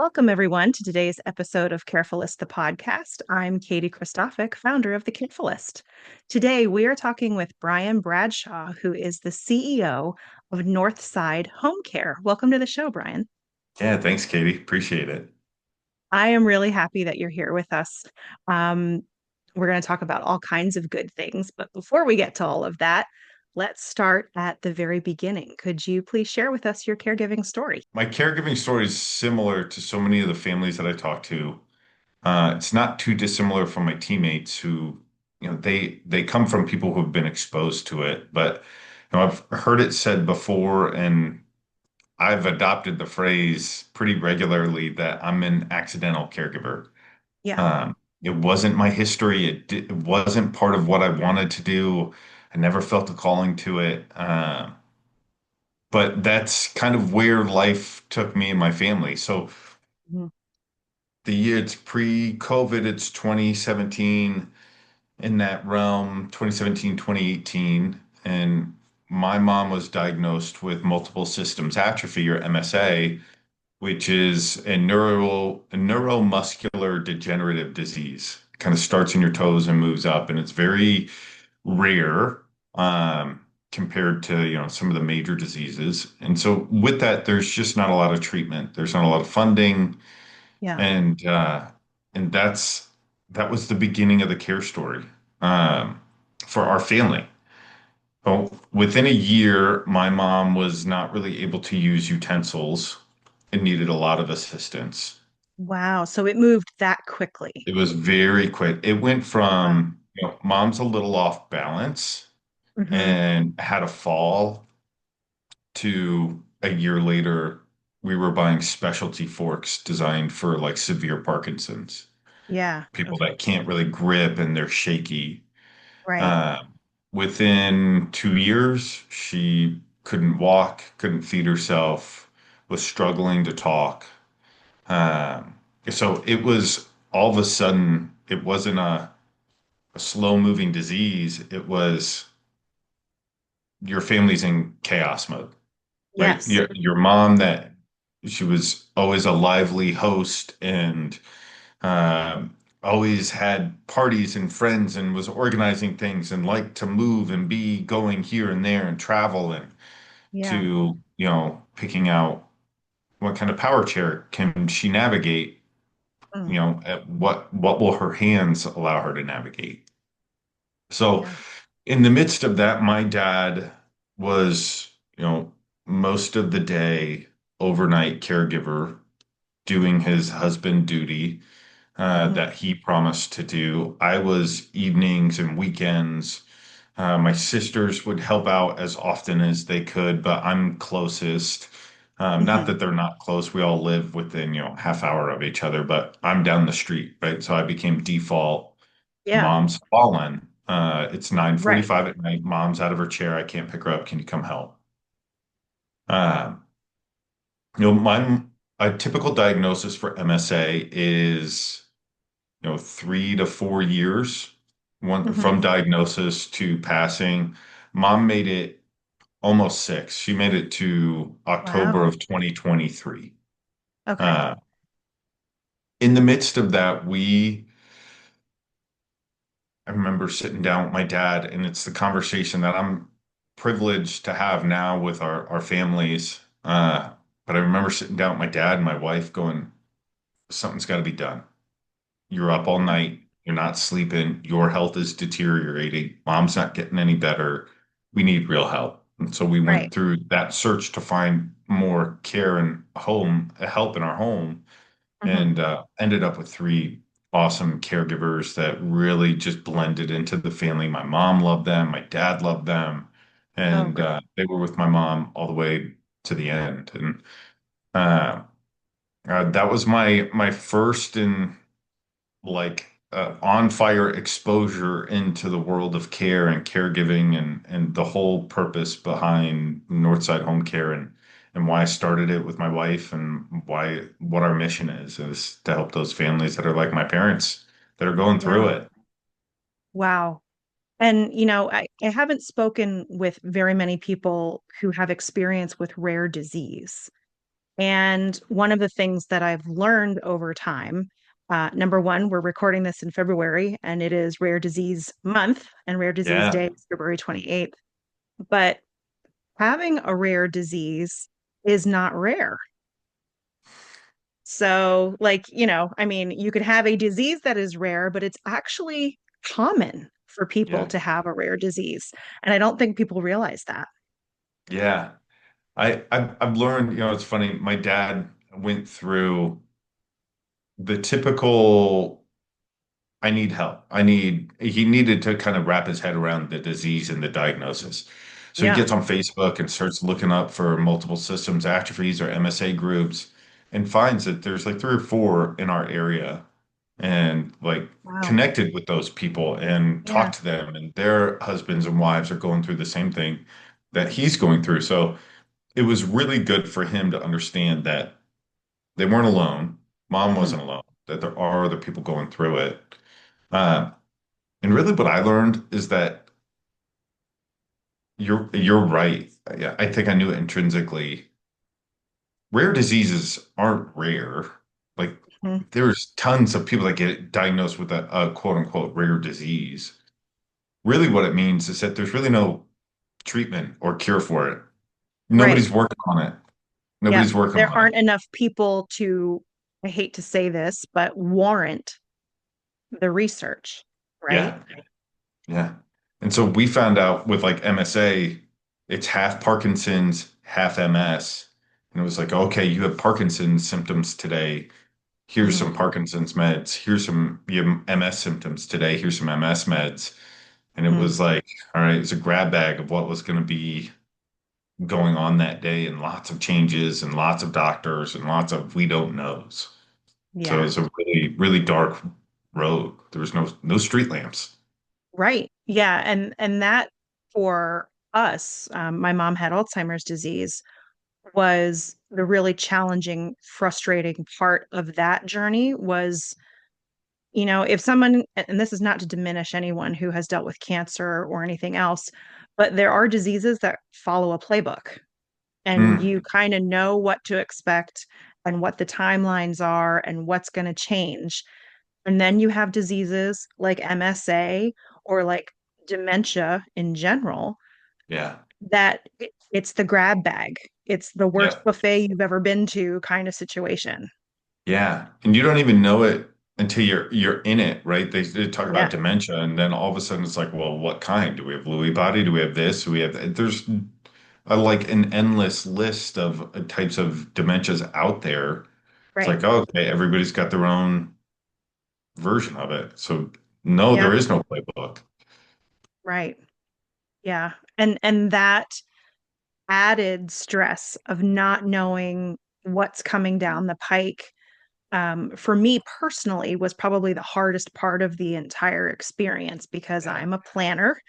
Welcome, everyone, to today's episode of Carefulist, the podcast. I'm Katie Christophic, founder of the Carefulist. Today, we are talking with Brian Bradshaw, who is the CEO of Northside Home Care. Welcome to the show, Brian. Yeah, thanks, Katie. Appreciate it. I am really happy that you're here with us. Um, we're going to talk about all kinds of good things, but before we get to all of that, let's start at the very beginning. Could you please share with us your caregiving story? My caregiving story is similar to so many of the families that I talk to. It's not too dissimilar from my teammates who, they come from people who have been exposed to it. But I've heard it said before, and I've adopted the phrase pretty regularly that I'm an accidental caregiver. Yeah. It wasn't my history. It wasn't part of what I wanted to do. I never felt a calling to it. But that's kind of where life took me and my family. So Mhm. the year it's pre-COVID, it's 2017 in that realm, 2017, 2018. And my mom was diagnosed with multiple systems atrophy or MSA, which is a neuromuscular degenerative disease. Kind of starts in your toes and moves up, and it's very rare compared to some of the major diseases. And so with that, there's just not a lot of treatment. There's not a lot of funding, Yeah. and that was the beginning of the care story um, for our family. Well, within a year, my mom was not really able to use utensils and needed a lot of assistance. Wow. So it moved that quickly. It was very quick. It went Wow. from, mom's a little off balance Hmm. and had a fall to a year later, we were buying specialty forks designed for like severe Parkinson's, Yeah. people Okay. that can't really grip and they're shaky. Right. Uh, Within 2 years, she couldn't walk, couldn't feed herself, was struggling to talk. Um, so it was all of a sudden, it wasn't a slow moving disease. It was your family's in chaos mode, right? Yes. Your mom that she was always a lively host and always had parties and friends and was organizing things and liked to move and be going here and there and travel and Yeah. to, picking out what kind of power chair can she navigate, Mm. at what will her hands allow her to navigate. So Yeah. in the midst of that, my dad was, most of the day overnight caregiver doing his husband duty Hmm. that he promised to do. I was evenings and weekends. My sisters would help out as often as they could, but I'm closest. Not Hmm. that they're not close. We all live within, half hour of each other, but I'm down the street, right? So I became default. Yeah. Mom's fallen. It's Right. 9:45 at night. Mom's out of her chair. I can't pick her up. Can you come help? Um, my a typical diagnosis for MSA is 3 to 4 years one Hmm. from diagnosis to passing. Mom made it almost six. She made it to October Wow. of 2023. Okay. Uh, in the midst of that, I remember sitting down with my dad, and it's the conversation that I'm privileged to have now with our families. But I remember sitting down with my dad and my wife going, something's got to be done. You're up all Yeah. night. You're not sleeping. Your health is deteriorating. Mom's not getting any better. We need real help. And so we Right. went through that search to find more care and help in our home, Hmm. and ended up with three awesome caregivers that really just blended into the family. My mom loved them. My dad loved them. Oh, And great. they were with my mom all the way to the end. And uh, that was my first and like on fire exposure into the world of care and caregiving and the whole purpose behind Northside Home Care and why I started it with my wife and why what our mission is to help those families that are like my parents that are going through Wow. it. Wow. And, I haven't spoken with very many people who have experience with rare disease. And one of the things that I've learned over time, number one, we're recording this in February and it is Rare Disease Month, and Rare Disease Yeah. Day is February 28th. But having a rare disease is not rare. So, like, I mean, you could have a disease that is rare, but it's actually common for people Yeah. to have a rare disease. And I don't think people realize that. Yeah. I've learned, it's funny. My dad went through the typical I need help. He needed to kind of wrap his head around the disease and the diagnosis. So he Yeah. gets on Facebook and starts looking up for multiple systems atrophies or MSA groups and finds that there's like three or four in our area and like Wow. connected with those people and Yeah. talked to them and their husbands and wives are going through the same thing that he's going through. So it was really good for him to understand that they weren't alone. Mom Mhm. wasn't alone, that there are other people going through it. Uh, and really what I learned is that you're right. Yeah, I think I knew it intrinsically. Rare diseases aren't rare. Like Mhm. there's tons of people that get diagnosed with a quote unquote rare disease. Really what it means is that there's really no treatment or cure for it. Right. Nobody's working on it. Yep. Nobody's working There on it. aren't enough people to, I hate to say this, but warrant the research, right? Yeah. Yeah. And so we found out with like MSA, it's half Parkinson's, half MS. And it was like, okay, you have Parkinson's symptoms today. Here's Mhm. some Parkinson's meds. Here's some you have MS symptoms today. Here's some MS meds. And it Mhm. was like, all right, it's a grab bag of what was going to be going on that day and lots of changes and lots of doctors and lots of we don't knows. So Yeah. it's a really, really dark road. There was no street lamps. Right. Yeah. And that for us, my mom had Alzheimer's disease, was the really challenging, frustrating part of that journey was, if someone, and this is not to diminish anyone who has dealt with cancer or anything else, but there are diseases that follow a playbook and Mm, you kind of know what to expect and what the timelines are and what's going to change. And then you have diseases like MSA or like dementia in general yeah. that it's the grab bag. It's the worst Yeah. buffet you've ever been to kind of situation. Yeah, and you don't even know it until you're in it, right? They talk about Yeah, dementia, and then all of a sudden it's like, well, what kind? Do we have Lewy body? Do we have this? Do we have that? There's like an endless list of types of dementias out there. It's right. like, oh, okay, everybody's got their own version of it. So no, Yeah, there is no playbook. right. Yeah. And that added stress of not knowing what's coming down the pike, for me personally, was probably the hardest part of the entire experience because Yeah, I'm a planner.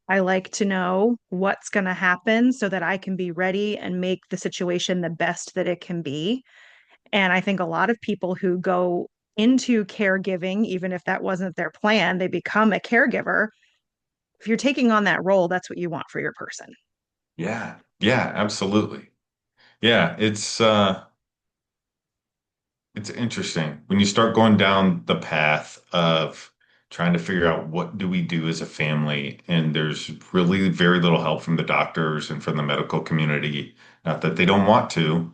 I like to know what's going to happen so that I can be ready and make the situation the best that it can be. And I think a lot of people who go into caregiving, even if that wasn't their plan, they become a caregiver. If you're taking on that role, that's what you want for your person. yeah, yeah, absolutely. Yeah, it's interesting when you start going down the path of trying to figure out what do we do as a family, and there's really very little help from the doctors and from the medical community. Not that they don't want to,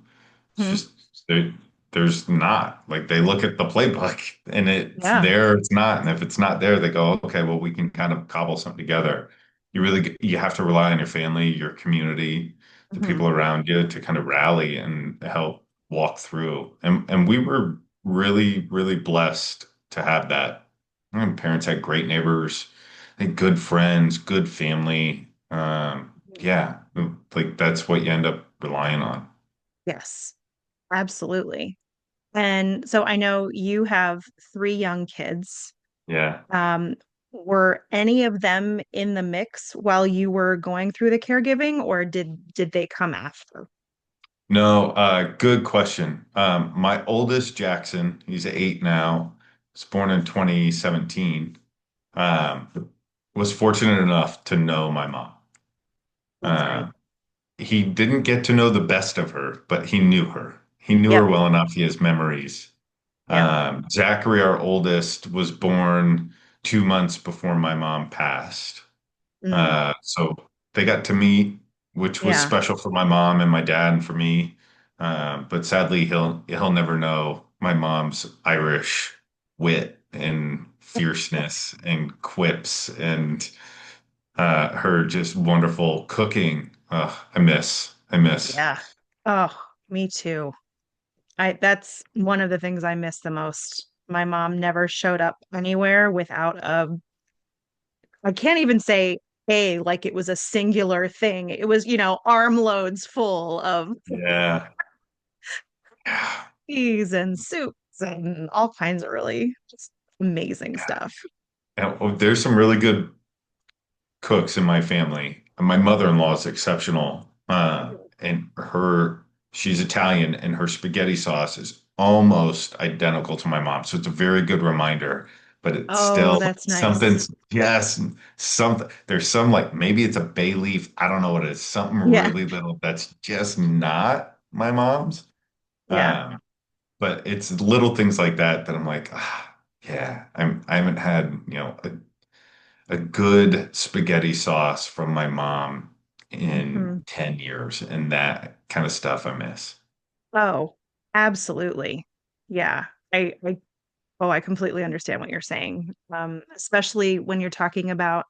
it's Hmm. just there's not. Like they look at the playbook and it's Yeah. there, it's not, and if it's not there, they go, okay, well, we can kind of cobble something together. You have to rely on your family, your community, the Hmm. people around you to kind of rally and help walk through. And we were really, really blessed to have that. My parents had great neighbors, had good friends, good family. Yeah, like that's what you end up relying on. Yes, absolutely. And so I know you have three young kids. Yeah. Um, were any of them in the mix while you were going through the caregiving, or did they come after? No, good question. My oldest Jackson, he's 8 now, was born in 2017. Was fortunate enough to know my mom. Okay. Uh, he didn't get to know the best of her, but he knew her. He knew her Yep. well enough. He has memories. Yep. Zachary, our oldest, was born 2 months before my mom passed. Mm, So they got to meet, which was yeah. special for my mom and my dad and for me. But sadly, he'll never know my mom's Irish wit and fierceness and quips and her just wonderful cooking. I miss. Yeah. Oh, me too. That's one of the things I miss the most. My mom never showed up anywhere without I can't even say like it was a singular thing. It was, armloads full of Yeah. teas and soups and all kinds of really just amazing stuff. There's some really good cooks in my family. My mother-in-law is exceptional. And she's Italian, and her spaghetti sauce is almost identical to my mom. So it's a very good reminder, but it's Oh, still that's nice. something's, yes, there's some like maybe it's a bay leaf. I don't know what it is. Something Yeah. really little that's just not my mom's. Yeah. Um, but it's little things like that that I'm like, yeah, I haven't had, a good spaghetti sauce from my mom in Hmm. 10 years, and that kind of stuff I miss. Oh, absolutely. Yeah. I completely understand what you're saying. Especially when you're talking about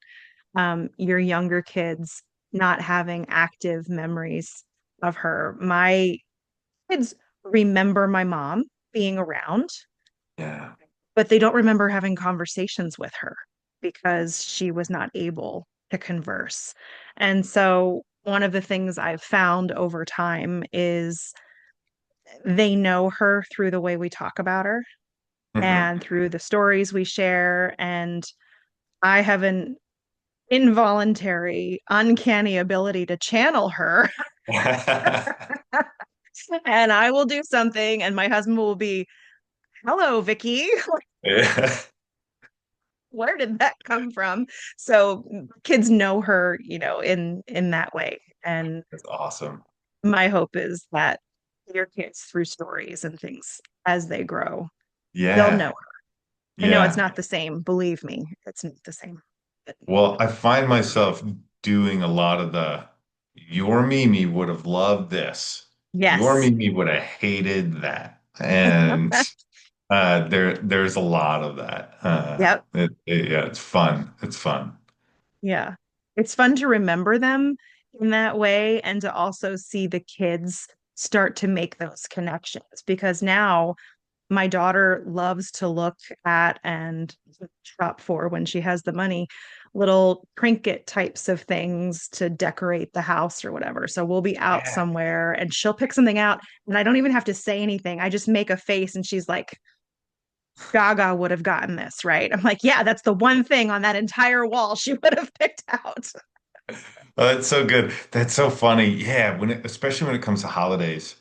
your younger kids not having active memories of her. My kids remember my mom being around, Yeah. but they don't remember having conversations with her because she was not able to converse. And so, one of the things I've found over time is they know her through the way we talk about her Hmm. and through the stories we share. And I have an involuntary, uncanny ability to channel her. And I will do something, and my husband will be, "Hello, Vicky." Yeah. Where did that come from? So kids know her, in that way. And That's awesome. my hope is that your kids, through stories and things as they grow, they'll know Yeah. her. I know it's Yeah. not the same. Believe me, it's not the same. But Well, I find myself doing a lot of your Mimi would have loved this. Your yes. Mimi would have hated that. And there's a lot of that. Yep. Yeah, it's fun. It's fun. Yeah. It's fun to remember them in that way and to also see the kids start to make those connections because now my daughter loves to look at and shop for when she has the money, little trinket types of things to decorate the house or whatever. So we'll be out Yeah. somewhere and she'll pick something out and I don't even have to say anything. I just make a face and she's like, Gaga would have gotten this, right? I'm like, yeah, that's the one thing on that entire wall she would have picked out. Oh, that's so good. That's so funny. Yeah, especially when it comes to holidays.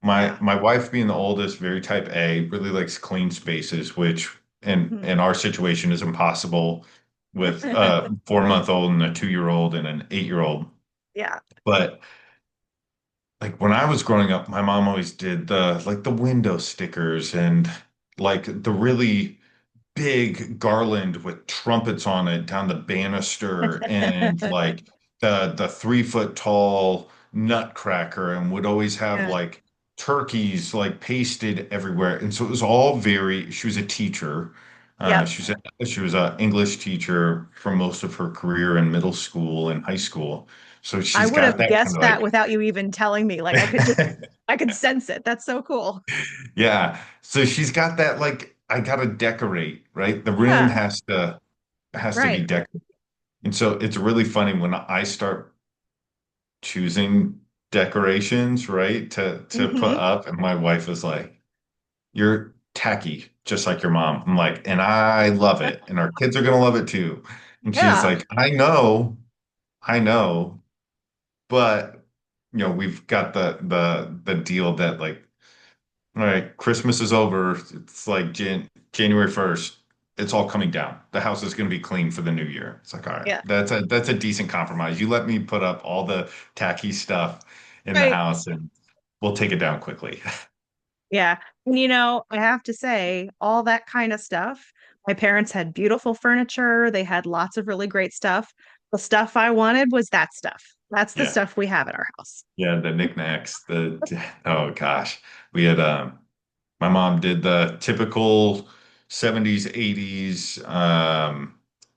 My Yeah. my wife being the oldest, very type A, really likes clean spaces, which Mhm. in our situation is impossible with a 4-month-old and a 2-year-old and an 8-year-old. Yeah. But like when I was growing up, my mom always did the window stickers and like the really big garland with trumpets on it down the banister and like the 3 foot tall nutcracker and would always have Yeah. like turkeys like pasted everywhere. And so it was all very, she was a teacher. Yep. She was a English teacher for most of her career in middle school and high school. So I she's would got have that kind guessed of that like without you even telling me. Like I could sense it. That's so cool. yeah. So she's got that like I gotta decorate, right? The room Yeah. has to be Right. decorated. And so it's really funny when I start choosing decorations, right, to put Hmm. up, and my wife is like, "You're tacky, just like your mom." I'm like, and I love it, and our kids are gonna love it too. And she's Yeah. like, I know, but we've got the deal that like all right, Christmas is over. It's like January 1st. It's all coming down. The house is going to be clean for the new year. It's like, all right, Yeah. that's a decent compromise. You let me put up all the tacky stuff in the Right. house and we'll take it down quickly. Yeah. And I have to say, all that kind of stuff, my parents had beautiful furniture. They had lots of really great stuff. The stuff I wanted was that stuff. That's the Yeah. stuff we have at our house. Yeah, the knickknacks, oh gosh. We had my mom did the typical 70s, 80s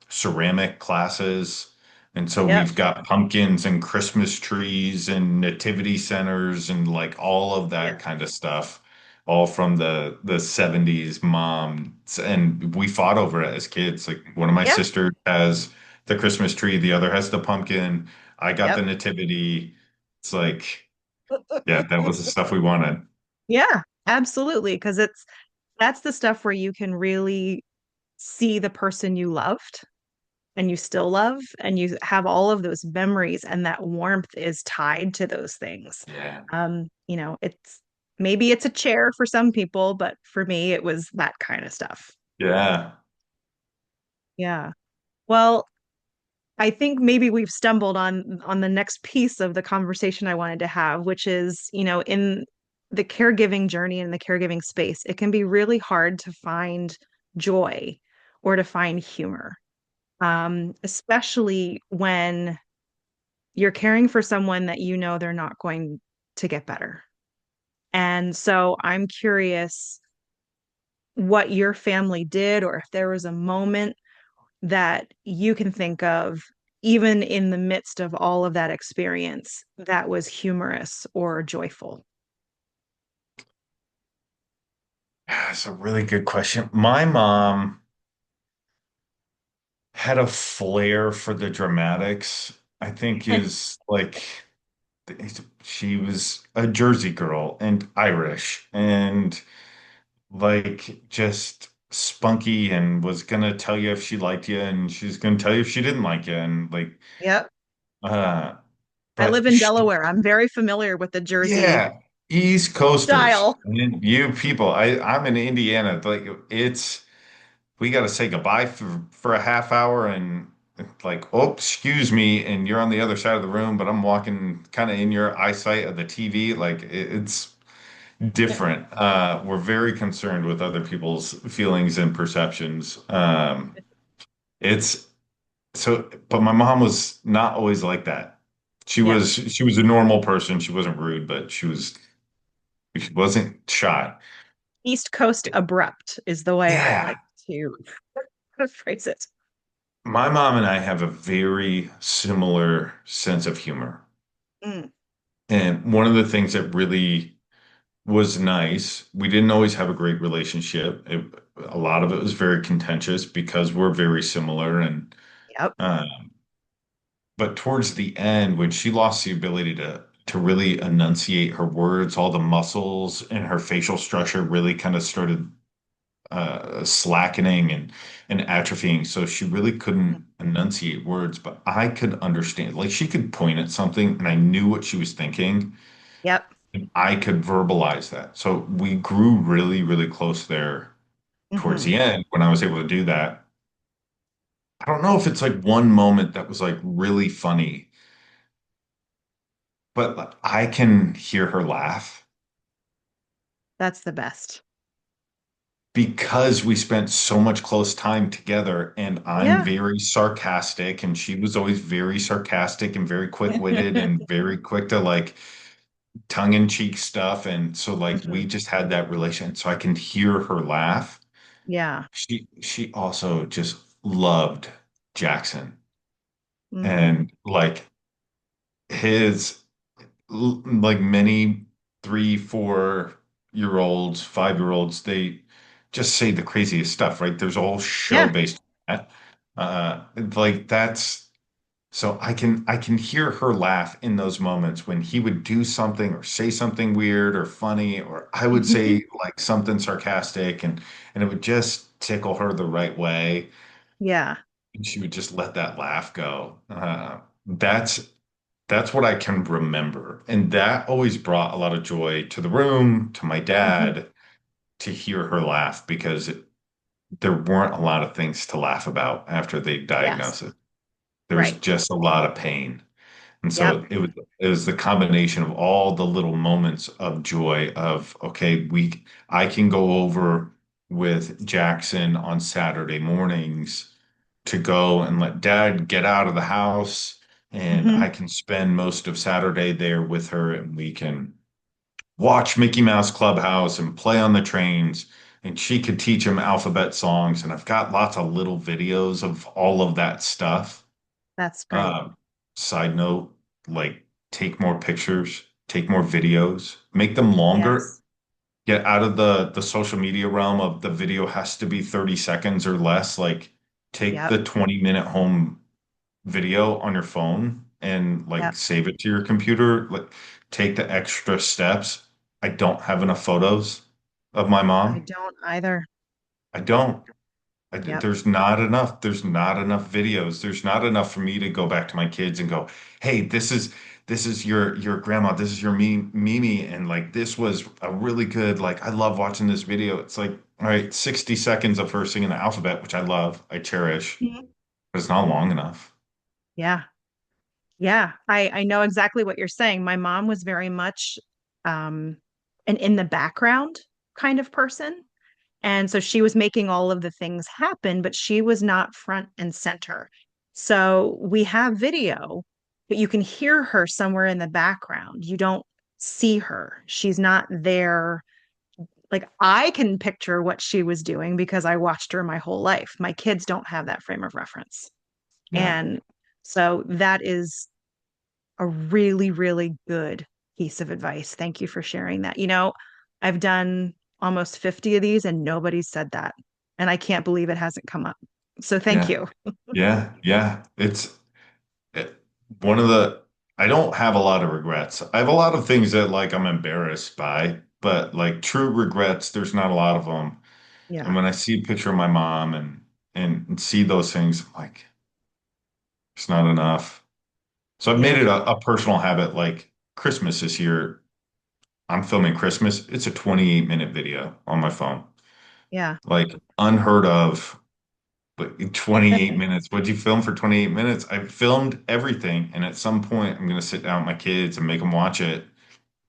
ceramic classes. And so Yep. we've got pumpkins and Christmas trees and nativity centers and like all of Yeah. that kind of stuff, all from the 70s mom. And we fought over it as kids. Like one of my Yeah. sisters has the Christmas tree, the other has the pumpkin. I got the Yep. nativity. It's like, yeah, that was the stuff we wanted. Yeah, absolutely. Because that's the stuff where you can really see the person you loved and you still love, and you have all of those memories, and that warmth is tied to those things. Yeah. It's maybe it's a chair for some people, but for me, it was that kind of stuff. Yeah. Yeah. Well, I think maybe we've stumbled on the next piece of the conversation I wanted to have, which is, in the caregiving journey and the caregiving space, it can be really hard to find joy or to find humor, especially when you're caring for someone that they're not going to get better. And so I'm curious what your family did, or if there was a moment that you can think of, even in the midst of all of that experience, that was humorous or joyful. That's a really good question. My mom had a flair for the dramatics. I think is like she was a Jersey girl and Irish and like just spunky and was gonna tell you if she liked you and she's gonna tell you if she didn't like you and like Yep. uh I live but in she Delaware. I'm very familiar with the Jersey yeah, East Coasters. style. And you people, I'm in Indiana. Like it's we got to say goodbye for a half hour and like, oh, excuse me, and you're on the other side of the room, but I'm walking kind of in your eyesight of the TV. Like it's different. We're very concerned with other people's feelings and perceptions. It's so, but my mom was not always like that. Yep. She was a normal person. She wasn't rude, but she wasn't shy. East Coast abrupt is the way I Yeah. like to phrase it. My mom and I have a very similar sense of humor. Mm, And one of the things that really was nice, we didn't always have a great relationship. A lot of it was very contentious because we're very similar. And yep. uh, but towards the end, when she lost the ability to really enunciate her words, all the muscles in her facial structure really kind of started slackening and atrophying. So she really couldn't Mm, enunciate words, but I could understand. Like she could point at something and I knew what she was thinking yep. and I could verbalize that. So we grew really, really close there towards Hmm. the end when I was able to do that. I don't know if it's like one moment that was like really funny, but like, I can hear her laugh That's the best. because we spent so much close time together and I'm Yeah. very sarcastic and she was always very sarcastic and very quick-witted and very quick to like tongue-in-cheek stuff and so like Hmm. we just had that relation so I can hear her laugh. Yeah. She also just loved Jackson Hmm. and like his like many 3, 4 year olds, 5 year olds, they just say the craziest stuff, right? There's a whole show Yeah. based on that. Like that's so I can hear her laugh in those moments when he would do something or say something weird or funny, or I would say like something sarcastic and it would just tickle her the right way. Yeah. And she would just let that laugh go. That's what I can remember. And that always brought a lot of joy to the room, to my Hmm. dad, to hear her laugh because there weren't a lot of things to laugh about after they Yes. diagnosed it. There was Right. just a lot of pain. And Yep. so it was the combination of all the little moments of joy of, okay, I can go over with Jackson on Saturday mornings to go and let dad get out of the house, and I Hmm. can spend most of Saturday there with her, and we can watch Mickey Mouse Clubhouse and play on the trains, and she could teach him alphabet songs. And I've got lots of little videos of all of that stuff. That's great. Uh, Side note, like take more pictures, take more videos, make them longer. Yes. Get out of the social media realm of the video has to be 30 seconds or less. Like take Yep. the 20-minute home video on your phone and like Yep. save it to your computer. Like take the extra steps. I don't have enough photos of my I mom. don't either. I don't. Yep. There's not enough. There's not enough videos. There's not enough for me to go back to my kids and go, "Hey, this is your grandma. This is your Mimi, and like this was a really good. Like I love watching this video. It's like, all right, 60 seconds of her singing the alphabet, which I love, I cherish, Mhm. but it's not long enough. Yeah. Yeah. I know exactly what you're saying. My mom was very much um an in the background kind of person. And so she was making all of the things happen, but she was not front and center. So we have video, but you can hear her somewhere in the background. You don't see her. She's not there. Like I can picture what she was doing because I watched her my whole life. My kids don't have that frame of reference. Yeah, And so that is a really, really good piece of advice. Thank you for sharing that. I've done almost 50 of these and nobody's said that. And I can't believe it hasn't come up. So thank yeah, you. yeah. It, one of the I don't have a lot of regrets. I have a lot of things that like I'm embarrassed by, but like true regrets, there's not a lot of them. And Yeah. when I see a picture of my mom and see those things, I'm like, it's not enough. So I've made Yeah. it a personal habit. Like Christmas this year, I'm filming Christmas. It's a 28-minute video on my phone. Yeah. Like unheard of. But in 28 minutes, what'd you film for 28 minutes? I filmed everything. And at some point, I'm going to sit down with my kids and make them watch it.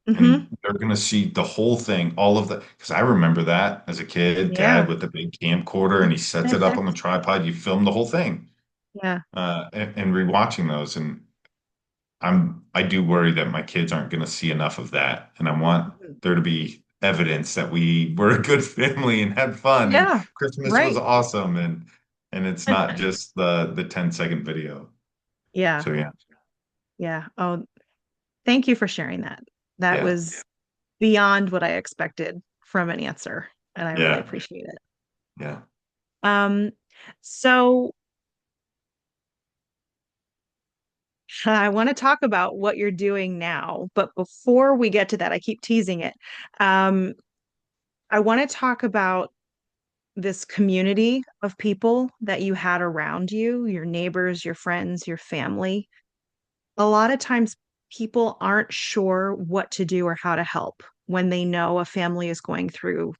Hmm. And they're going to see the whole thing, all of that. Because I remember that as a kid, dad Yeah. with the big camcorder and he sets it up on the tripod. You film the whole thing Yeah. and rewatching those. And I do worry that my kids aren't going to see enough of that. And I want Mhm. there to be evidence that we were a good family and had fun and Yeah. Christmas was Right. awesome and it's not just the 10-second video. Yeah. So yeah. Yeah. Oh, thank you for sharing that. That Yeah. was beyond what I expected from an answer, and I really Yeah. appreciate it. Yeah. Um, so I want to talk about what you're doing now, but before we get to that, I keep teasing it. Um, I want to talk about this community of people that you had around you, your neighbors, your friends, your family. A lot of times people aren't sure what to do or how to help when they know a family is going through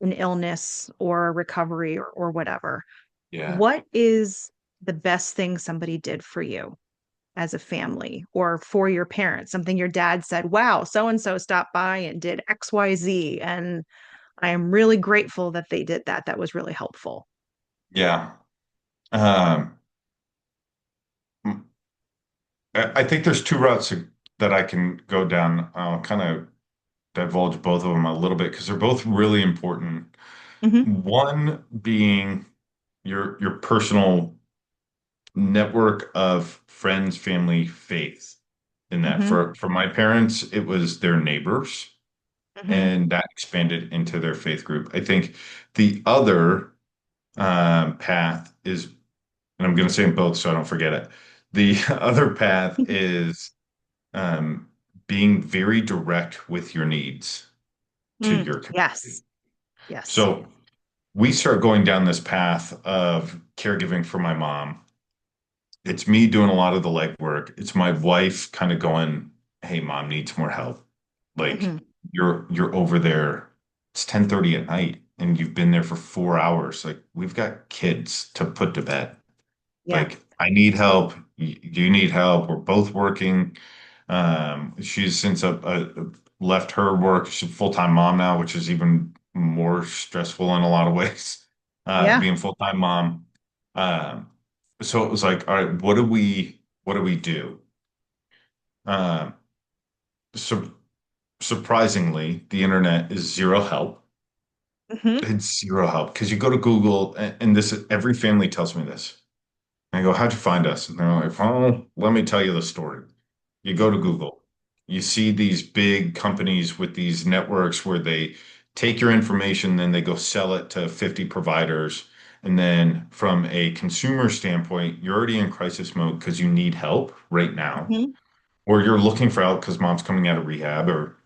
an illness or a recovery or whatever. Yeah. What is the best thing somebody did for you as a family or for your parents? Something your dad said, wow, so and so stopped by and did XYZ. And I am really grateful that they did that. That was really helpful. Yeah. Um, I think there's two routes that I can go down. I'll kind of divulge both of them a little bit because they're both really important. Hmm. One being your personal network of friends, family, faith. In that, Hmm. for my parents, it was their neighbors, Hmm. and that expanded into their faith group. I think the other path is, and I'm going to say them both so I don't forget it. The other path is um, being very direct with your needs to Mm, your community. yes. Yes. So we start going down this path of caregiving for my mom. It's me doing a lot of the legwork. It's my wife kind of going, "Hey, mom needs more help. Like Hmm. you're over there. It's 10:30 at night and you've been there for 4 hours. Like we've got kids to put to bed. Yeah. Like I need help. Do you need help? We're both working. She's since left her work. She's a full-time mom now, which is even more stressful in a lot of ways, Yeah. being full-time mom. Um, so it was like, all right, what do we do? Um, so surprisingly, the internet is zero help. Hmm. It's zero help because you go to Google, and this every family tells me this. And I go, how'd you find us? And they're like, oh, let me tell you the story. You go to Google, you see these big companies with these networks where they take your information, then they go sell it to 50 providers. And then from a consumer standpoint, you're already in crisis mode because you need help right now, Hmm. or you're looking for help because mom's coming out of rehab, or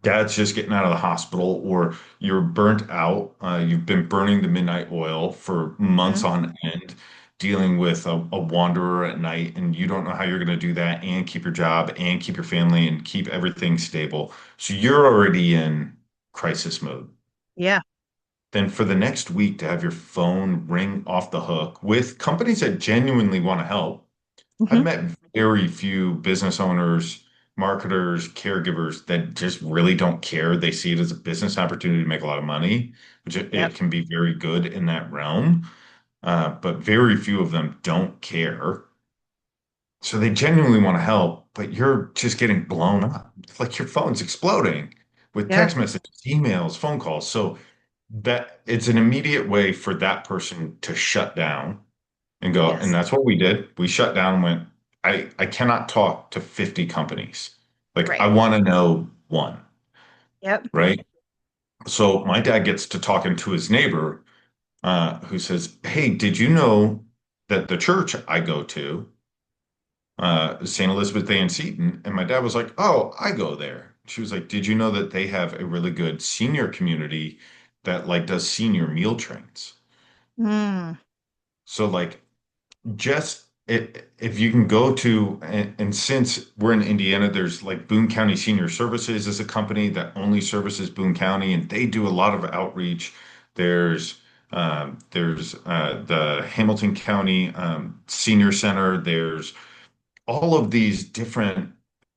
dad's just getting out of the hospital, or you're burnt out. You've been burning the midnight oil for months Hmm. on end, dealing with a wanderer at night, and you don't know how you're going to do that and keep your job and keep your family and keep everything stable. So you're already in crisis mode. Yeah. Then for the next week to have your phone ring off the hook with companies that genuinely want to help. I've Hmm. met very few business owners, marketers, caregivers that just really don't care. They see it as a business opportunity to make a lot of money, which it Yep. can be very good in that realm. But very few of them don't care. So they genuinely want to help, but you're just getting blown up. It's like your phone's exploding with Yeah. text messages, emails, phone calls. So that it's an immediate way for that person to shut down and go, and Yes. that's what we did. We shut down and went, I cannot talk to 50 companies. Like I Right. want to know one, Yep. right? So my dad gets to talking to his neighbor, who says, hey, did you know that the church I go to, St. Elizabeth Ann Seton? And my dad was like, oh, I go there. She was like, did you know that they have a really good senior community that like does senior meal trains? Mm. So like just if you can go to and since we're in Indiana, there's like Boone County Senior Services is a company that only services Boone County, and they do a lot of outreach. There's the Hamilton County Senior Center. There's all of these different,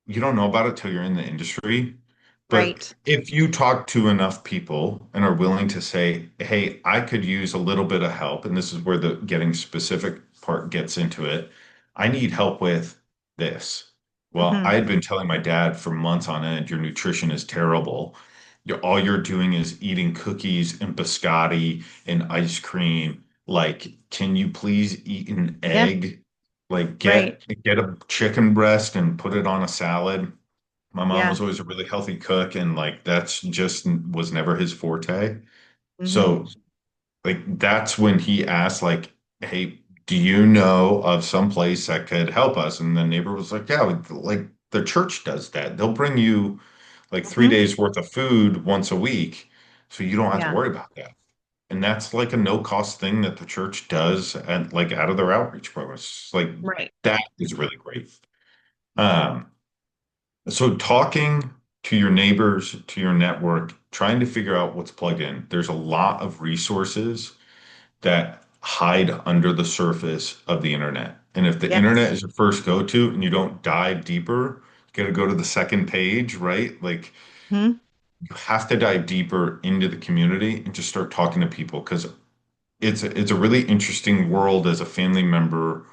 you don't know about it till you're in the industry. But Right. if you talk to enough people and are willing to say, hey, I could use a little bit of help, and this is where the getting specific part gets into it. I need help with this. Well, Hmm. I had been telling my dad for months on end, your nutrition is terrible. All you're doing is eating cookies and biscotti and ice cream. Like, can you please eat an Yeah. egg? Like Right. get a chicken breast and put it on a salad. My mom Yeah. was always a really healthy cook, and like that's just was never his forte. Hmm. So like that's when he asked, like, hey, do you know of some place that could help us? And the neighbor was like, yeah, like the church does that. They'll bring you like three Hmm. days worth of food once a week, so you don't have to Yeah. worry about that. And that's like a no cost thing that the church does and like out of their outreach programs. Like Right. that is really great. Um, so talking to your neighbors, to your network, trying to figure out what's plugged in. There's a lot of resources that hide under the surface of the internet. And if the internet Yes. is your first go-to and you don't dive deeper, you got to go to the second page, right? Like Hmm. you have to dive deeper into the community and just start talking to people because it's a really interesting world as a family member.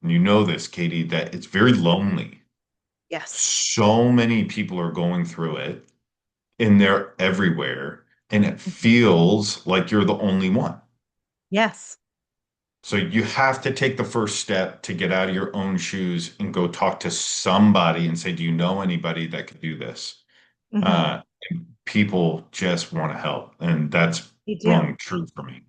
And you know this, Katie, that it's very lonely. Yes. So many people are going through it and they're everywhere. And it Mhm. feels like you're the only one. Yes. So you have to take the first step to get out of your own shoes and go talk to somebody and say, do you know anybody that could do this? Hmm. And people just want to help. And that's You do. rung true for me.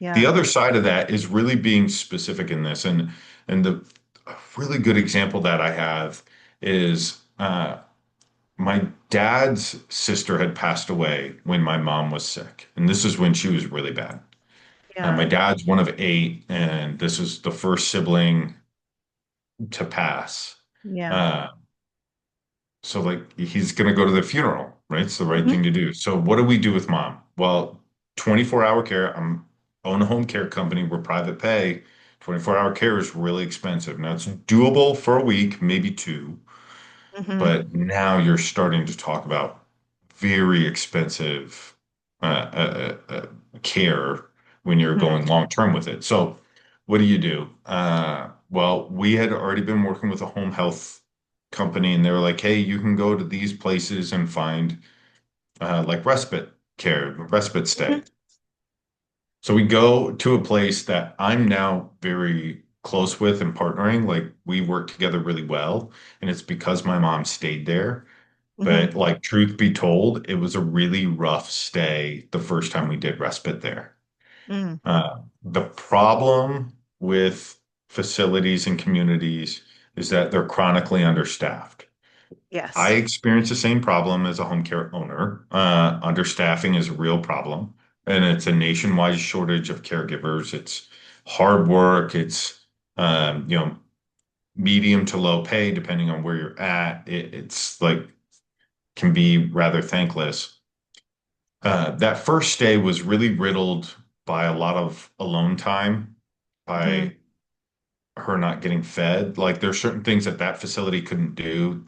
The Yeah. other side of that is really being specific in this. And the a really good example that I have is my dad's sister had passed away when my mom was sick. And this is when she was really bad. Yeah. My dad's one of eight, and this is the first sibling to pass. Yeah. Uh, so like he's gonna go to the funeral, right? It's the right Hmm. thing to do. So what do we do with mom? Well, 24-hour care. I'm own a home care company. We're private pay. 24-hour care is really expensive. Now it's doable for a week, maybe two, Hmm. but now you're starting to talk about very expensive uh, uh, uh, uh, care when you're Hmm. going long term with it. So, what do you do? Well, we had already been working with a home health company, and they were like, "Hey, you can go to these places and find like respite care, respite stay." Hmm. So we go to a place that I'm now very close with and partnering. Like we work together really well, and it's because my mom stayed there. Hmm. But like truth be told, it was a really rough stay the first time we did respite there. Mm. The problem with facilities and communities is that they're chronically understaffed. I Yes. experience the same problem as a home care owner. Understaffing is a real problem, and it's a nationwide shortage of caregivers. It's hard work. It's medium to low pay depending on where you're at. It's like can be rather thankless. That first stay was really riddled by a lot of alone time, Hmm. by her not getting fed. Like there's certain things that that facility couldn't do.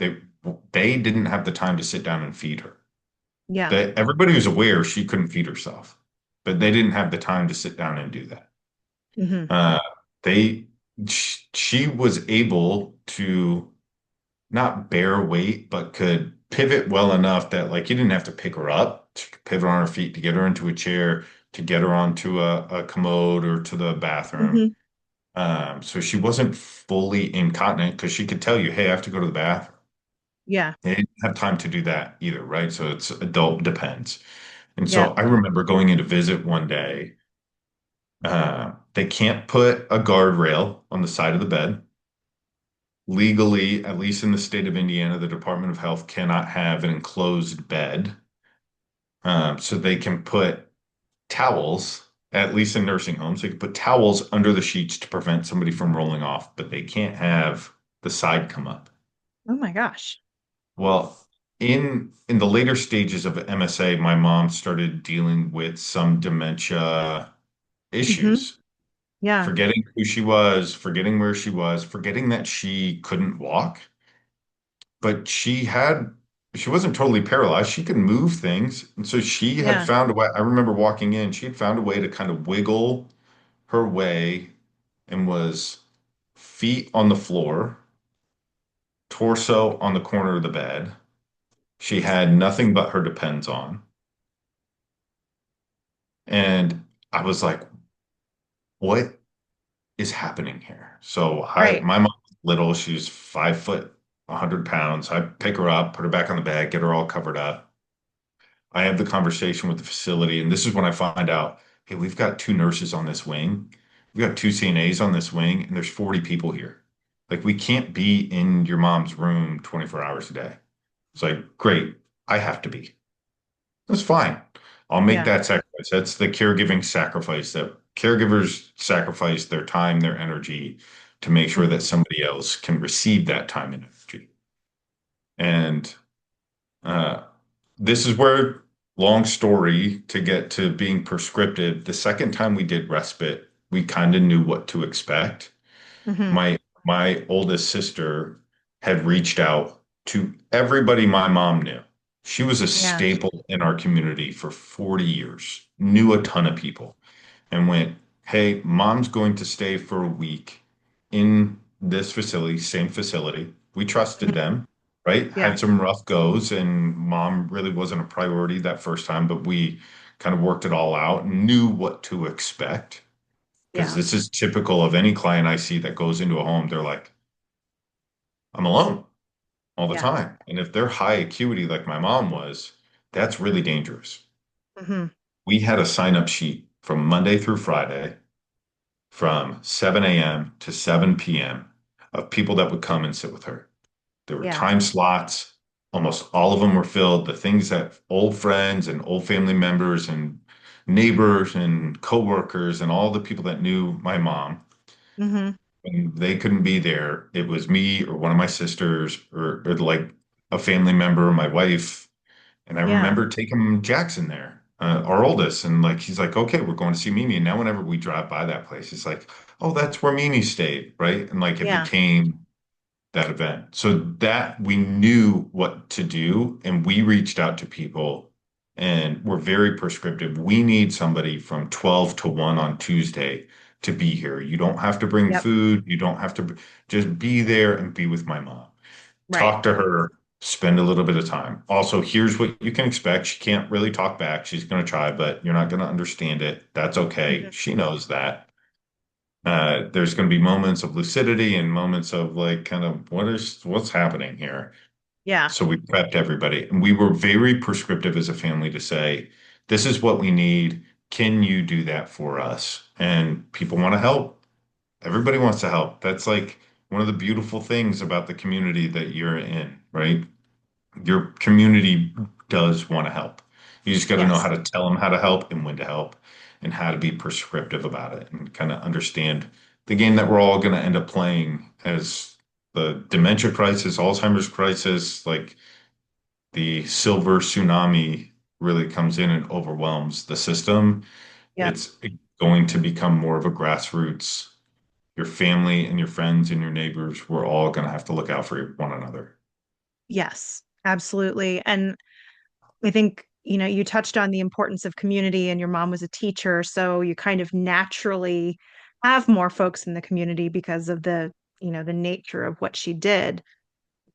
They didn't have the time to sit down and feed her. Yeah. That everybody was aware she couldn't feed herself, but they didn't have the time to sit down and do that. Hmm. Uh, they she was able to not bear weight, but could pivot well enough that like you didn't have to pick her up. She could pivot on her feet to get her into a chair, to get her onto a commode or to the bathroom. Hmm. So she wasn't fully incontinent because she could tell you, hey, I have to go to the bathroom. Yeah. They didn't have time to do that either, right? So it's adult depends. And Yeah. so I remember going in to visit one day. They can't put a guardrail on the side of the bed. Legally, at least in the state of Indiana, the Department of Health cannot have an enclosed bed. So they can put towels, at least in nursing homes, they can put towels under the sheets to prevent somebody from rolling off, but they can't have the side come up. Oh my gosh. Well, in the later stages of MSA, my mom started dealing with some dementia Hmm. issues, Yeah. forgetting who she was, forgetting where she was, forgetting that she couldn't walk, but she wasn't totally paralyzed. She could move things. And so she had Yeah. found a way. I remember walking in, she had found a way to kind of wiggle her way and was feet on the floor, torso on the corner of the bed. She had nothing but her depends on. And I was like, what is happening here? So Right. my mom was little, she's 5 foot, 100 pounds. I pick her up, put her back on the bed, get her all covered up. I have the conversation with the facility, and this is when I find out, hey, we've got two nurses on this wing. We've got two CNAs on this wing, and there's 40 people here. Like, we can't be in your mom's room 24 hours a day. It's like, great, I have to be. That's fine. I'll make Yeah. that sacrifice. That's the caregiving sacrifice that caregivers sacrifice their time, their energy to make sure that Hmm. somebody else can receive that time and energy. And uh, this is where, long story to get to being prescriptive, the second time we did respite, we kind of knew what to expect. Hmm. My oldest sister had reached out to everybody my mom knew. She was a Yeah. staple in our community for 40 years, knew a ton of people, and went, hey, mom's going to stay for a week in this facility, same facility. We trusted Hmm. them, right? Yeah. Had some rough goes, and mom really wasn't a priority that first time, but we kind of worked it all out and knew what to expect. Because Yeah. this is typical of any client I see that goes into a home. They're like, I'm alone all the Yeah. time. And if they're high acuity like my mom was, that's really dangerous. Hmm. We had a sign up sheet from Monday through Friday from 7 a.m. to 7 p.m. of people that would come and sit with her. There were Yeah. time slots. Almost all of them were filled. The things that old friends and old family members and neighbors and coworkers and all the people that knew my mom, Hmm. when they couldn't be there, it was me or one of my sisters or like a family member, my wife. And I Yeah. remember taking Jackson there. our oldest, and like he's like, okay, we're going to see Mimi. And now whenever we drive by that place, it's like, oh, that's where Mimi stayed, right? And like it Yeah. became that event. So that we knew what to do, and we reached out to people and we're very prescriptive. We need somebody from 12 to 1 on Tuesday to be here. You don't have to bring Yep. food. You don't have to just be there and be with my mom. Right. Talk to her, spend a little bit of time. Also, here's what you can expect. She can't really talk back. She's going to try, but you're not going to understand it. That's okay. Mhm. She knows that. There's going to be moments of lucidity and moments of like kind of what's happening here. Yeah. So we prepped everybody, and we were very prescriptive as a family to say, this is what we need. Can you do that for us? And people want to help. Everybody wants to help. That's like one of the beautiful things about the community that you're in, right? Your community does want to help. You just got to know Yes. how to tell them how to help and when to help and how to be prescriptive about it and kind of understand the game that we're all going to end up playing as the dementia crisis, Alzheimer's crisis, like the silver tsunami really comes in and overwhelms the system. Yep. It's going to become more of a grassroots. Your family and your friends and your neighbors, we're all going to have to look out for one another. Yes. Absolutely. And I think, you touched on the importance of community and your mom was a teacher, so you kind of naturally have more folks in the community because of the nature of what she did.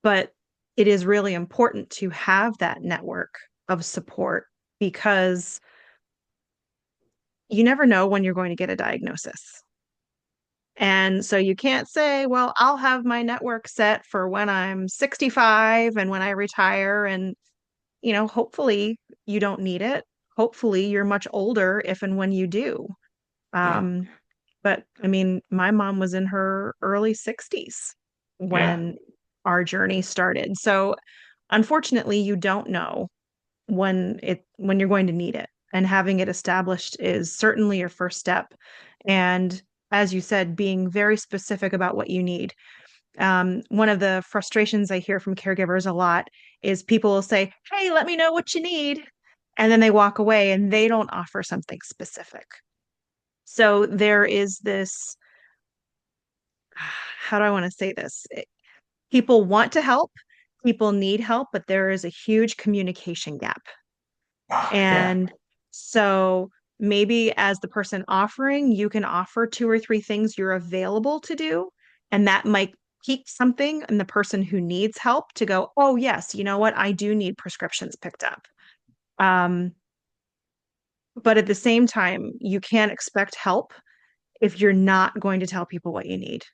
But it is really important to have that network of support because you never know when you're going to get a diagnosis. And so you can't say, well, I'll have my network set for when I'm 65 and when I retire. And, hopefully you don't need it. Hopefully you're much older if and when you do. Yeah. Um, but I mean, my mom was in her early 60s Yeah. when our journey started. So unfortunately, you don't know when you're going to need it. And having it established is certainly your first step. And as you said, being very specific about what you need. One of the frustrations I hear from caregivers a lot is people will say, "Hey, let me know what you need." And then they walk away and they don't offer something specific. So there is this, how do I want to say this? People want to help, people need help, but there is a huge communication gap. Yeah. And so maybe as the person offering, you can offer two or three things you're available to do. And that might pique something in the person who needs help to go, oh, yes, you know what? I do need prescriptions picked up. Um, but at the same time, you can't expect help if you're not going to tell people what you need.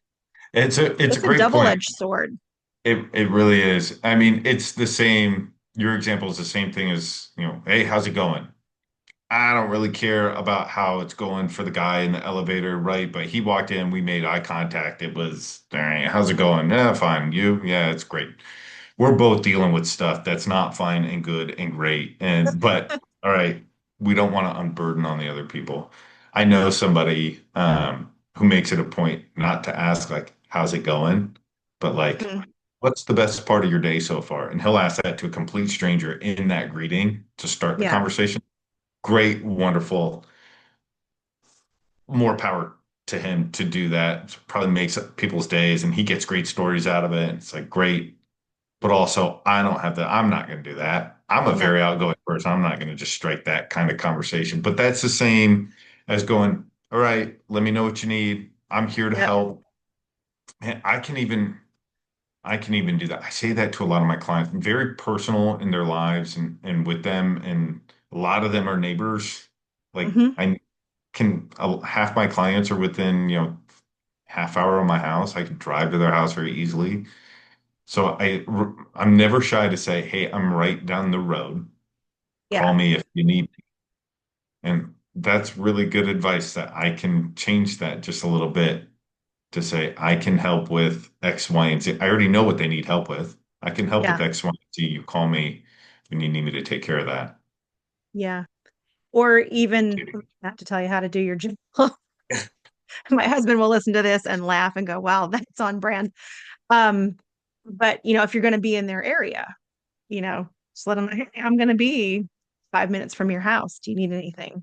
It's a It's a great point. double-edged sword. It really is. I mean, it's the same. Your example is the same thing as, hey, how's it going? I don't really care about how it's going for the guy in the elevator, right? But he walked in, we made eye contact. It was, all right, how's it going? Yeah, fine. You? Yeah, it's great. We're both dealing with stuff that's not fine and good and great. But all right, we don't want to unburden on the other people. I know somebody who makes it a point not to ask like, how's it going? But like, Mhm. what's the best part of your day so far? And he'll ask that to a complete stranger in that greeting to start the Yeah, conversation. Great, wonderful, more power to him to do that. Probably makes up people's days and he gets great stories out of it. It's like great, but also I don't have that. I'm not going to do that. I'm a no, very outgoing person. I'm not going to just strike that kind of conversation. But that's the same as going, all right, let me know what you need. I'm here to yep, help. Man, I can even do that. I say that to a lot of my clients. I'm very personal in their lives and with them. And a lot of them are neighbors. Like hmm, I can half my clients are within, half hour of my house. I can drive to their house very easily. So I'm never shy to say, "Hey, I'm right down the road. Call yeah, me if you need me." And that's really good advice that I can change that just a little bit to say I can help with X, Y, and Z. I already know what they need help with. I can help with yeah, X, Y, and Z. You call me when you need me to take care of that. yeah. Or even not to tell you how to do your job. My husband will listen to this and laugh and go, wow, that's on brand. Um, but if you're going to be in their area, just let them know, hey, I'm going to be 5 minutes from your house. Do you need anything?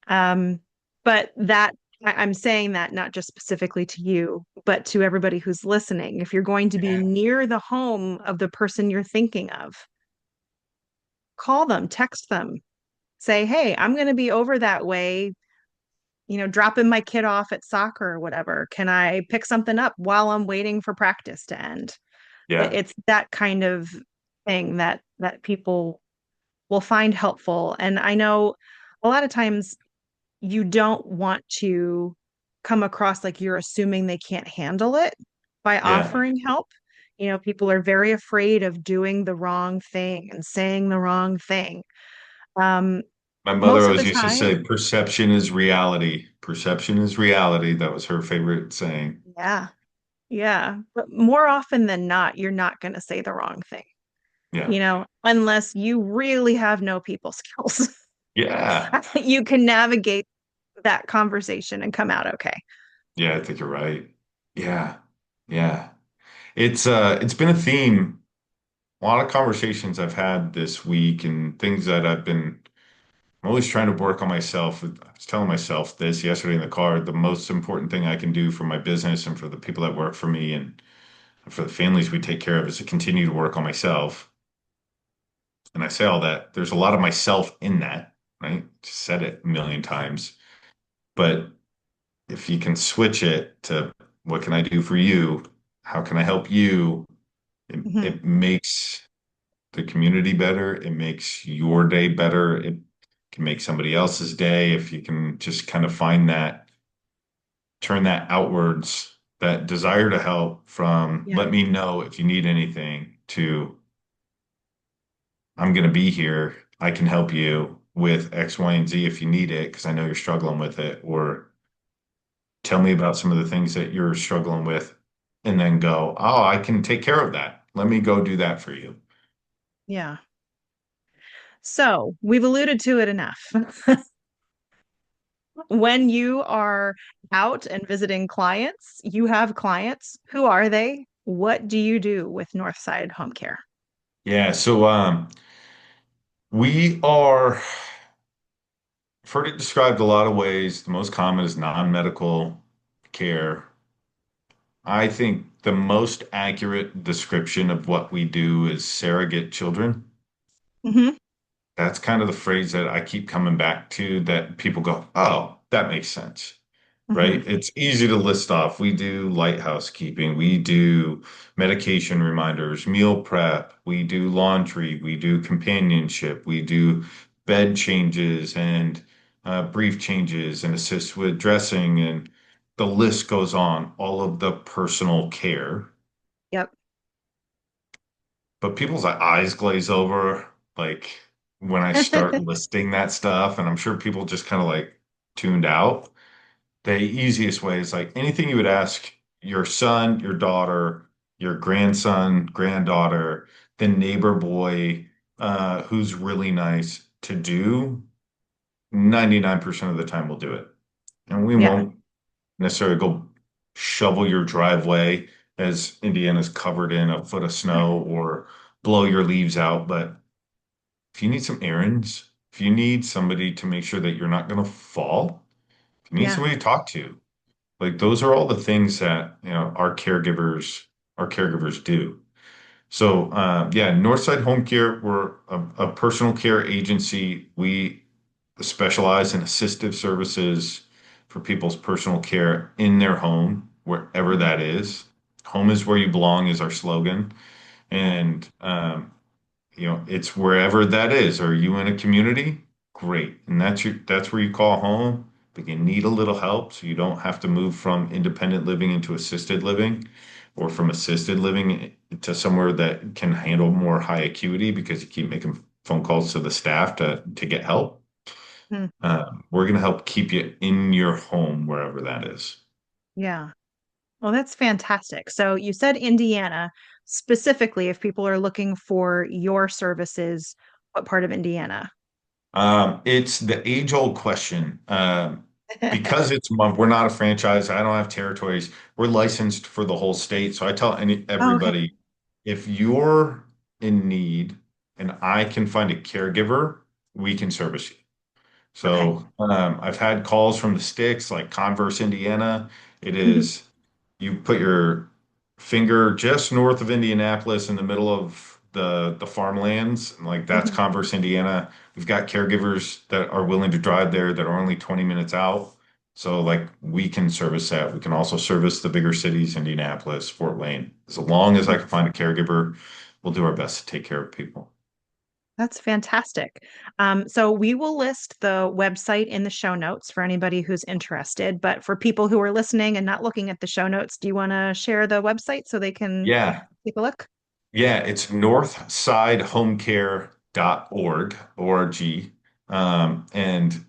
Um, but that I'm saying that not just specifically to you, but to everybody who's listening. If you're going to be Yeah. near the home of the person you're thinking of, call them, text them, say, hey, I'm going to be over that way, dropping my kid off at soccer or whatever. Can I pick something up while I'm waiting for practice to end? Yeah. It's that kind of thing that people will find helpful. And I know a lot of times you don't want to come across like you're assuming they can't handle it by Yeah. offering help. People are very afraid of doing the wrong thing and saying the wrong thing. Um, My mother Most of always the used to time, say, perception is reality. Perception is reality. That was her favorite saying. yeah, yeah. But more often than not, you're not going to say the wrong thing, Yeah. unless you really have no people skills. Yeah. You can navigate that conversation and come out okay. Yeah, I think you're right. Yeah. Yeah. It's been a theme, a lot of conversations I've had this week and things that I'm always trying to work on myself. I was telling myself this yesterday in the car, the most important thing I can do for my business and for the people that work for me and for the families we take care of is to continue to work on myself. And I say all that, there's a lot of myself in that, right? Just said it a million times. But if you can switch it to what can I do for you? How can I help you? It, Mhm. it makes the community better. It makes your day better. It can make somebody else's day if you can just kind of find that, turn that outwards, that desire to help from Yeah, let me know if you need anything to I'm going to be here. I can help you with X, Y, and Z if you need it because I know you're struggling with it. Or tell me about some of the things that you're struggling with and then go, oh, I can take care of that. Let me go do that for you. yeah. So we've alluded to it enough. When you are out and visiting clients, you have clients. Who are they? What do you do with Northside Home Care? Yeah. So we are, I've heard it described a lot of ways. The most common is non-medical care. I think the most accurate description of what we do is surrogate children. Hmm. That's kind of the phrase that I keep coming back to that people go, oh, that makes sense, Hmm. right? It's easy to list off. We do light housekeeping, we do medication reminders, meal prep, we do laundry, we do companionship, we do bed changes and brief changes and assist with dressing. And the list goes on, all of the personal care. Yep. But people's eyes glaze over like when I start listing that stuff, and I'm sure people just kind of like tuned out. The easiest way is like anything you would ask your son, your daughter, your grandson, granddaughter, the neighbor boy, who's really nice to do, 99% of the time we'll do it. And we Yeah. won't necessarily go shovel your driveway as Indiana's covered in a foot of snow or blow your leaves out. But if you need some errands, if you need somebody to make sure that you're not going to fall, if you need Yeah. somebody to talk to, like those are all the things that, our caregivers do. So, yeah, Northside Home Care, we're a personal care agency. We specialize in assistive services for people's personal care in their home, wherever Mhm. that is. Home is where you belong is our slogan. Yep. And, it's wherever that is. Are you in a community? Great. And that's where you call home, but you need a little help so you don't have to move from independent living into assisted living or from assisted living to somewhere that can handle more high acuity because you keep making phone calls to the staff to get help. Mm. We're going to help keep you in your home wherever that is. Yeah. Well, that's fantastic. So you said Indiana specifically, if people are looking for your services, what part of Indiana? It's the age-old question. Because we're not a franchise, I don't have territories. We're licensed for the whole state. So I tell Oh, okay. everybody, if you're in need and I can find a caregiver, we can service you. Okay. So I've had calls from the sticks, like Converse, Indiana. It Mhm. is you put your finger just north of Indianapolis in the middle of the farmlands, and like that's Mhm. Converse, Indiana. We've got caregivers that are willing to drive there that are only 20 minutes out. So like we can service that. We can also service the bigger cities, Indianapolis, Fort Wayne. As long as I can find a caregiver, we'll do our best to take care of people. That's fantastic. So we will list the website in the show notes for anybody who's interested. But for people who are listening and not looking at the show notes, do you want to share the website so they can Yeah. take a look? Yeah, it's northsidehomecare.org, O-R-G. And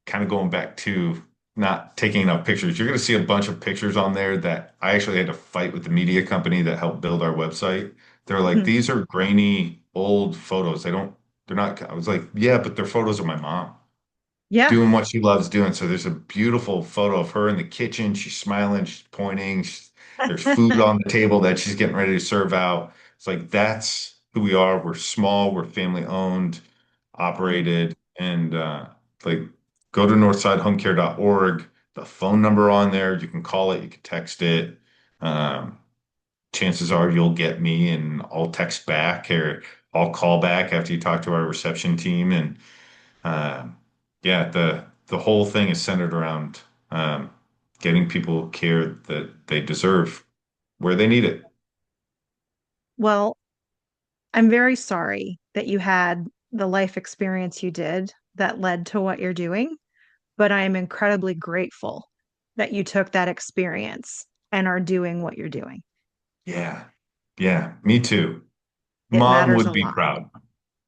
kind of going back to not taking enough pictures, you're going to see a bunch of pictures on there that I actually had to fight with the media company that helped build our website. They're like, Mhm. these are grainy old photos. They're not, I was like, yeah, but they're photos of my mom Yeah. doing what she loves doing. So there's a beautiful photo of her in the kitchen. She's smiling, she's pointing. There's food on the table that she's getting ready to serve out. It's like that's who we are. We're small, we're family owned, operated, and like go to northsidehomecare.org. The phone number on there, you can call it, you can text it. Um, Chances are you'll get me and I'll text back or I'll call back after you talk to our reception team and um, yeah, the whole thing is centered around getting people care that they deserve where they need it. Well, I'm very sorry that you had the life experience you did that led to what you're doing, but I am incredibly grateful that you took that experience and are doing what you're doing. Yeah, yeah, me too. It Mom matters a would be lot. proud.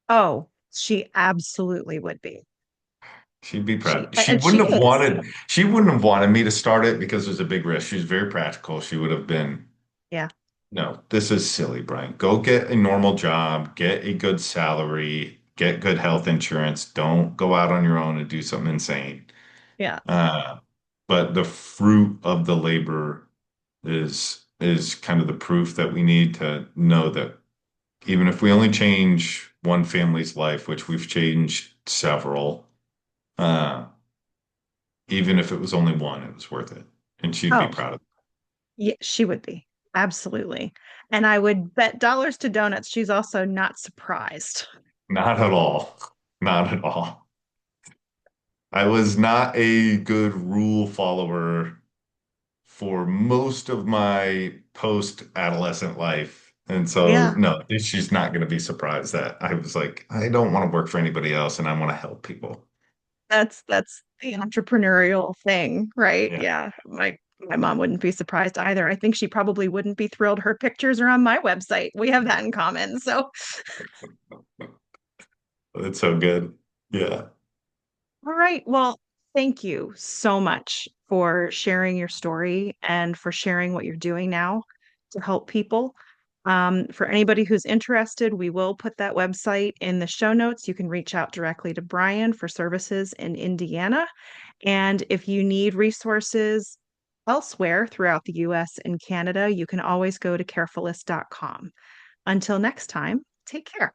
Oh, she absolutely would be. She'd be She proud. and she is. She wouldn't have wanted me to start it because there's a big risk. She's very practical. She would have been, Yeah. no, this is silly, Brian. Go get a normal job, get a good salary, get good health insurance. Don't go out on your own and do something insane. Yeah. Uh, but the fruit of the labor is kind of the proof that we need to know that even if we only change one family's life, which we've changed several, uh, even if it was only one, it was worth it. And she'd be Oh, proud of it. yeah, she would be. Absolutely. And I would bet dollars to donuts she's also not surprised. Not at all. Not at all. I was not a good rule follower for most of my post-adolescent life. And so, Yeah. no, she's not going to be surprised that I was like, I don't want to work for anybody else and I want to help people. That's the entrepreneurial thing, right? Yeah. Yeah. My mom wouldn't be surprised either. I think she probably wouldn't be thrilled her pictures are on my website. We have that in common. So, It's so good. Yeah. all right. Well, thank you so much for sharing your story and for sharing what you're doing now to help people. For anybody who's interested, we will put that website in the show notes. You can reach out directly to Brian for services in Indiana. And if you need resources elsewhere throughout the US and Canada, you can always go to carefulist.com. Until next time, take care.